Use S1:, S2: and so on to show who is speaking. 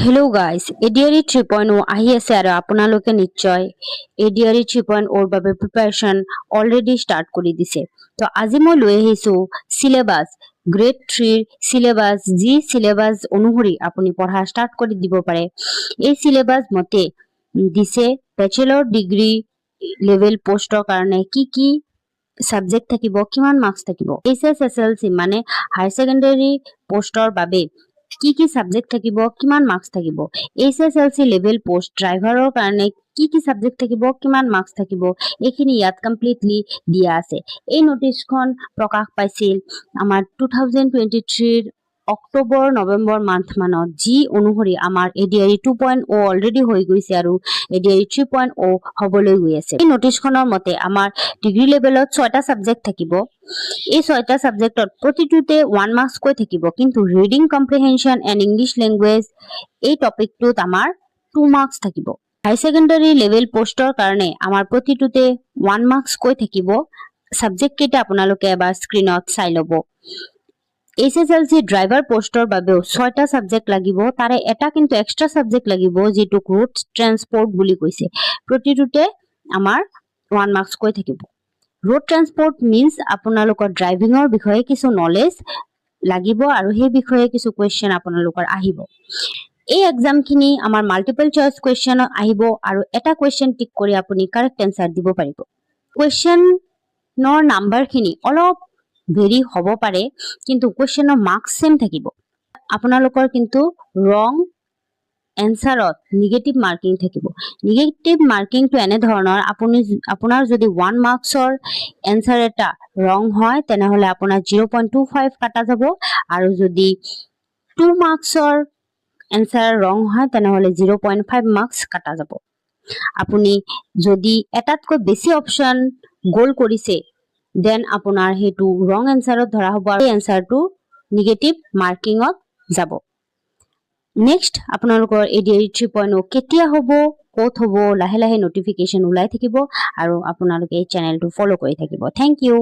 S1: Hello' guys ADRE 3.0 আহি আছে আৰু আপোনালোকে নিশ্চয় এডিআৰই 3.0 বাবে প্ৰিপাৰেচন অলৰেডি ষ্টাৰ্ট কৰি দিছে। তো আজি মই লৈ আহিছো সিলেবাস গ্ৰেড 3 সিলেবাস, যি সিলেবাস অনুসৰি আপুনি পঢ়া ষ্টাৰ্ট কৰি দিব পাৰে। এই সিলেবাস মতে দিছে বেচেলৰ ডিগ্ৰী লেভেল পোষ্টৰ কাৰণে কি সাবজেক্ট থাকিব, কিমান মাৰ্কস থাকিব। HSSLC মানে হায়াৰ সেকেন্ডাৰী পোষ্টৰ বাবে কি সাবজেক্ট থাকিব, কিমান মাৰ্কস থাকিব। HSLC লেভেল পোষ্ট ড্ৰাইভাৰৰ কাৰণে কি সাবজেক্ট থাকিব, কিমান মাৰ্কস থাকিব, এইখিনি ইয়াত কমপ্লিটলি দিয়া আছে। এই নোটিছখন প্ৰকাশ পাইছিল আমাৰ 2023 অক্টোবৰ নৱেম্বৰ মান্থ মানত, যি অনুসৰি আমাৰ এডিআৰই 2.0 অলৰেডি হৈ গৈছে আৰু এডিআৰই 3.0 হবলৈ গৈ আছে। এই নোটিছখনৰ মতে আমাৰ ডিগ্ৰী লেভেলত 6টা সাবজেক্ট থাকিব। এই 6টা সাবজেক্টত প্ৰতিটোতে 1 মাৰ্কস কৈ থাকিব, কিন্তু ৰিডিং কম্প্ৰিহেনশন এণ্ড ইংলিছ লেংগুৱেজ এই টপিকটোত আমাৰ 2 মাৰ্কস থাকিব। হাই সেকেন্ডাৰী লেভেল পোষ্টৰ কাৰণে আমাৰ প্ৰতিটোতে 1 মাৰ্কস কৈ থাকিব। সাবজেক্ট কেইটা আপোনালোকে এবাৰ স্ক্ৰিনত চাই ল'ব। HSLC ড্ৰাইভাৰ পোষ্টৰ বাবেও 6টা সাবজেক্ট লাগিব, তাৰে এটা কিন্তু এক্সট্ৰা সাবজেক্ট লাগিব, যিটো ৰোড ট্ৰান্সপোৰ্ট বুলি কৈছে। প্ৰতিটোতে আমাৰ 1 মাৰ্কস কৈ থাকিব। ৰোড ট্ৰান্সপোৰ্ট মিন্স আপোনালোকৰ ড্ৰাইভিঙৰ বিষয়ে কিছু নলেজ লাগিব আৰু সেই বিষয়ে কিছু কুৱেশ্যন আপোনালোকৰ আহিব। এই এক্সামখিনি আমাৰ মাল্টিপল চইচ কুৱেশ্যন আহিব আৰু এটা কুৱেশ্যন টিক কৰি আপুনি কাৰেক্ট এনসাৰ দিব পাৰিব। কুৱেশ্যনৰ নাম্বাৰখিনি অলপ ভেৰি হ'ব পাৰে, কিন্তু কুৱেশ্যনৰ মাৰ্কস সেম থাকিব। আপোনালোকৰ কিন্তু ৰং এনসাৰত নিগেটিভ মাৰ্কিং থাকিব। নিগেটিভ মাৰ্কিংটো এনে ধৰণৰ, আপোনাৰ যদি 1 মাৰ্কসৰ এনসাৰ এটা ৰং হয় তেনেহলে আপোনাৰ 0.25 কাটা যাব, আৰু যদি 2 মাৰ্কসৰ এনসাৰ ৰং হয় তেনেহলে 0.5 মাৰ্কস কাটা যাব। আপুনি যদি এটাতকৈ বেছি অপশন গোল কৰিছে দেন আপোনাৰ হেতু ৰং এনসাৰত ধৰা হ'ব আৰু এনসাৰটো নিগেটিভ মাৰ্কিংত যাব। নেক্সট আপোনালোকৰ এডিআৰই 3.0 কেতিয়া হ'ব, ক'ত হ'ব, লাহে লাহে নটিফিকেশন ওলাই থাকিব আৰু আপোনালোকে এই চেনেলটো ফলো কৰি থাকিব। Thank U.